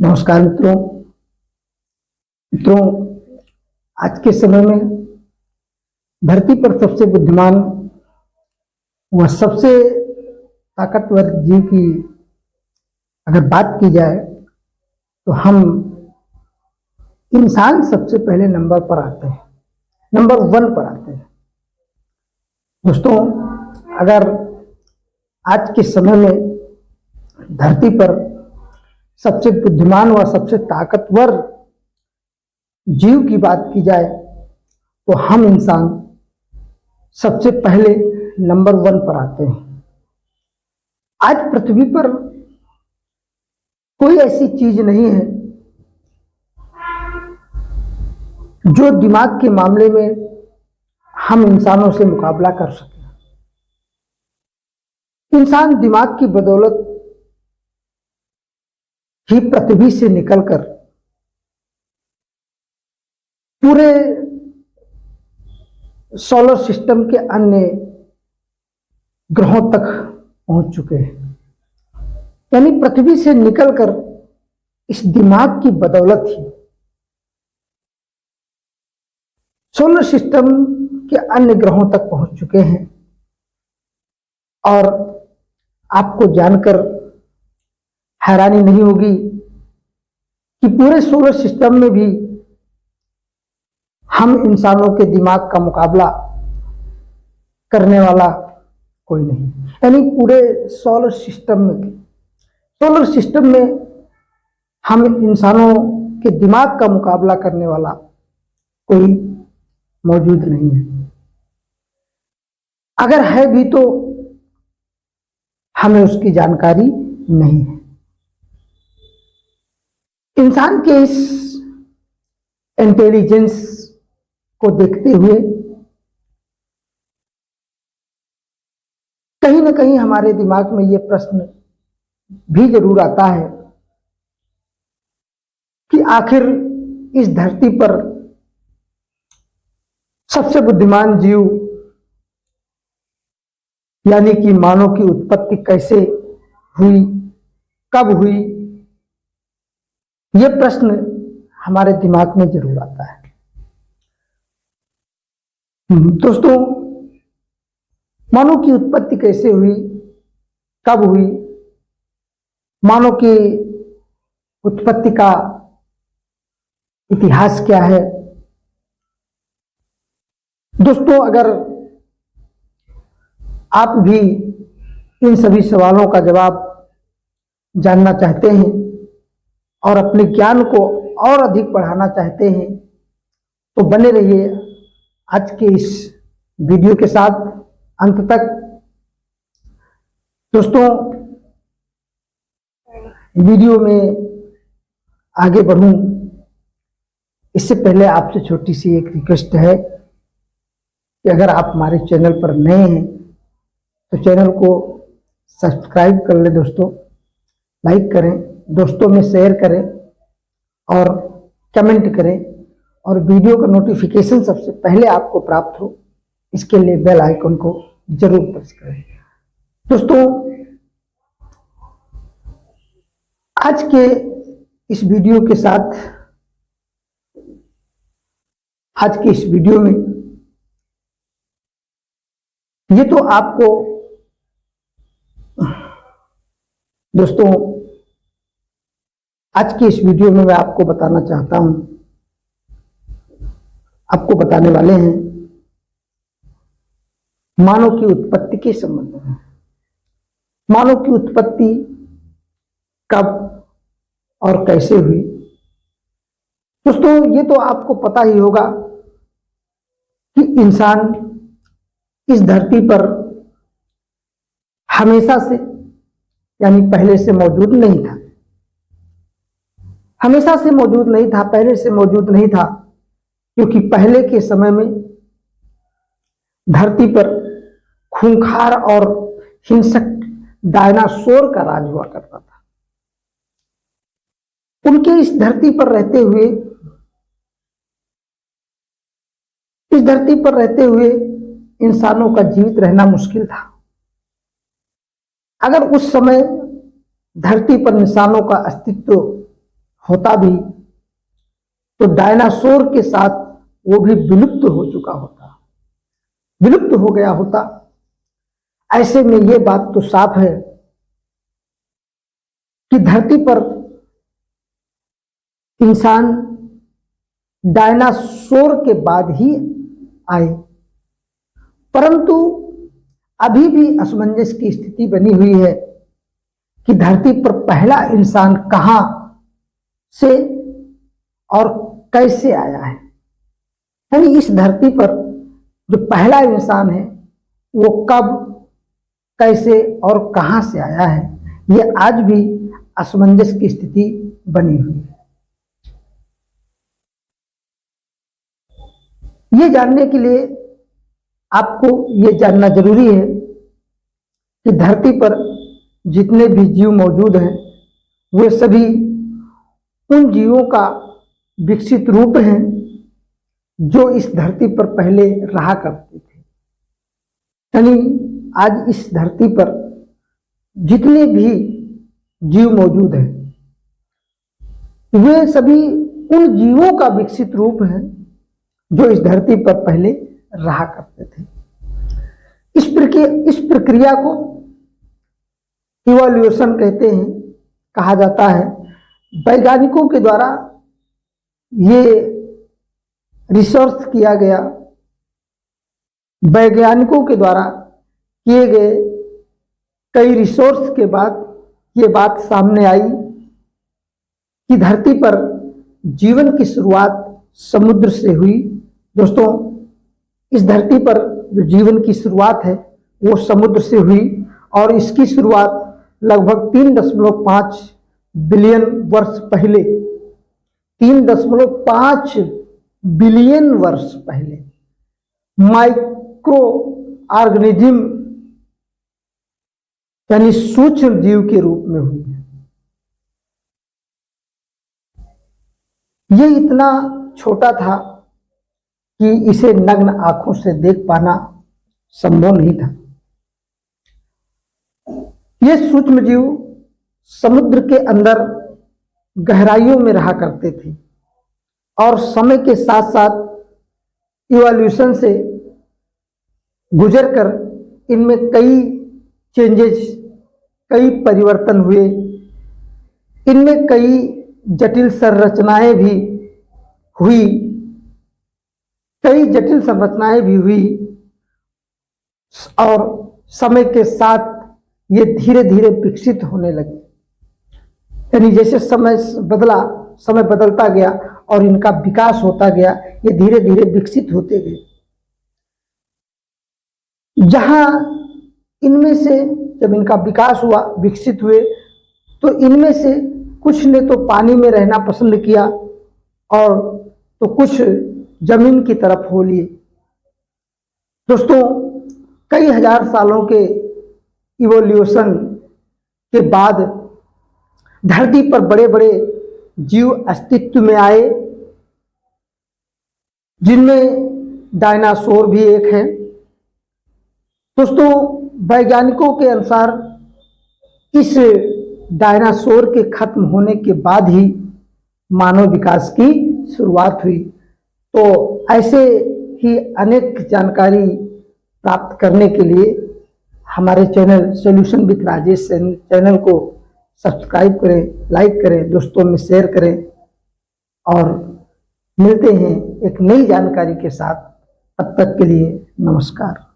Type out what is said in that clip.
नमस्कार मित्रों। आज के समय में धरती पर सबसे बुद्धिमान व सबसे ताकतवर जीव की अगर बात की जाए तो हम इंसान सबसे पहले नंबर पर आते हैं, नंबर 1 पर आते हैं। दोस्तों, अगर आज के समय में धरती पर सबसे बुद्धिमान व सबसे ताकतवर जीव की बात की जाए तो हम इंसान सबसे पहले नंबर 1 पर आते हैं। आज पृथ्वी पर कोई ऐसी चीज नहीं है जो दिमाग के मामले में हम इंसानों से मुकाबला कर सकें। इंसान दिमाग की बदौलत ही पृथ्वी से निकलकर पूरे सोलर सिस्टम के अन्य ग्रहों तक पहुंच चुके हैं। यानी पृथ्वी से निकलकर इस दिमाग की बदौलत ही सोलर सिस्टम के अन्य ग्रहों तक पहुंच चुके हैं। और आपको जानकर हैरानी नहीं होगी कि पूरे सोलर सिस्टम में भी हम इंसानों के दिमाग का मुकाबला करने वाला कोई नहीं। यानी पूरे सोलर सिस्टम में हम इंसानों के दिमाग का मुकाबला करने वाला कोई मौजूद नहीं है। अगर है भी तो हमें उसकी जानकारी नहीं है। इंसान के इस इंटेलिजेंस को देखते हुए कहीं ना कहीं हमारे दिमाग में यह प्रश्न भी जरूर आता है कि आखिर इस धरती पर सबसे बुद्धिमान जीव यानी कि मानव की उत्पत्ति कैसे हुई, कब हुई, यह प्रश्न हमारे दिमाग में जरूर आता है। दोस्तों, मानव की उत्पत्ति कैसे हुई, कब हुई, मानव की उत्पत्ति का इतिहास क्या है। दोस्तों, अगर आप भी इन सभी सवालों का जवाब जानना चाहते हैं और अपने ज्ञान को और अधिक बढ़ाना चाहते हैं तो बने रहिए आज के इस वीडियो के साथ अंत तक। दोस्तों, वीडियो में आगे बढ़ूं इससे पहले आपसे छोटी सी एक रिक्वेस्ट है कि अगर आप हमारे चैनल पर नए हैं तो चैनल को सब्सक्राइब कर लें। दोस्तों, लाइक करें, दोस्तों में शेयर करें और कमेंट करें और वीडियो का नोटिफिकेशन सबसे पहले आपको प्राप्त हो इसके लिए बेल आइकन को जरूर प्रेस करें। दोस्तों, आज के इस वीडियो के साथ आज के इस वीडियो में ये तो आपको दोस्तों आज के इस वीडियो में मैं आपको बताना चाहता हूं, आपको बताने वाले हैं मानव की उत्पत्ति के संबंध में। मानव की उत्पत्ति कब और कैसे हुई। दोस्तों, ये तो आपको पता ही होगा कि इंसान इस धरती पर हमेशा से यानी पहले से मौजूद नहीं था। हमेशा से मौजूद नहीं था, पहले से मौजूद नहीं था, क्योंकि पहले के समय में धरती पर खूंखार और हिंसक डायनासोर का राज हुआ करता था। उनके इस धरती पर रहते हुए इंसानों का जीवित रहना मुश्किल था। अगर उस समय धरती पर इंसानों का अस्तित्व होता भी तो डायनासोर के साथ वो भी विलुप्त हो चुका होता, विलुप्त हो गया होता। ऐसे में ये बात तो साफ है कि धरती पर इंसान डायनासोर के बाद ही आए, परंतु अभी भी असमंजस की स्थिति बनी हुई है कि धरती पर पहला इंसान कहां से और कैसे आया है। यानी इस धरती पर जो पहला इंसान है वो कब, कैसे और कहां से आया है, ये आज भी असमंजस की स्थिति बनी हुई है। ये जानने के लिए आपको ये जानना जरूरी है कि धरती पर जितने भी जीव मौजूद हैं वे सभी उन जीवों का विकसित रूप हैं जो इस धरती पर पहले रहा करते थे। यानी आज इस धरती पर जितने भी जीव मौजूद हैं वे सभी उन जीवों का विकसित रूप है जो इस धरती पर पहले रहा करते थे। इस प्रक्रिया को इवोल्यूशन कहते हैं, कहा जाता है। वैज्ञानिकों के द्वारा ये रिसर्च किया गया, वैज्ञानिकों के द्वारा किए गए कई रिसर्च के बाद ये बात सामने आई कि धरती पर जीवन की शुरुआत समुद्र से हुई। दोस्तों, इस धरती पर जो जीवन की शुरुआत है वो समुद्र से हुई और इसकी शुरुआत लगभग 3.5 बिलियन वर्ष पहले, 3.5 बिलियन वर्ष पहले माइक्रो ऑर्गेनिज्म यानी सूक्ष्म जीव के रूप में हुई है। ये इतना छोटा था कि इसे नग्न आंखों से देख पाना संभव नहीं था। ये सूक्ष्म जीव समुद्र के अंदर गहराइयों में रहा करते थे और समय के साथ साथ इवोल्यूशन से गुजरकर इनमें कई चेंजेस, कई परिवर्तन हुए। इनमें कई जटिल संरचनाएं भी हुई, कई जटिल संरचनाएं भी हुई और समय के साथ ये धीरे धीरे विकसित होने लगे। यानी जैसे समय बदला, समय बदलता गया और इनका विकास होता गया, ये धीरे धीरे विकसित होते गए। जहां इनमें से जब इनका विकास हुआ, विकसित हुए, तो इनमें से कुछ ने तो पानी में रहना पसंद किया और तो कुछ जमीन की तरफ हो लिए। दोस्तों, कई हजार सालों के इवोल्यूशन के बाद धरती पर बड़े बड़े जीव अस्तित्व में आए, जिनमें डायनासोर भी एक है। दोस्तों, वैज्ञानिकों के अनुसार इस डायनासोर के खत्म होने के बाद ही मानव विकास की शुरुआत हुई। तो ऐसे ही अनेक जानकारी प्राप्त करने के लिए हमारे channel solution with Rajesh channel को सब्सक्राइब करें, लाइक करें, दोस्तों में शेयर करें और मिलते हैं एक नई जानकारी के साथ। तब तक के लिए नमस्कार।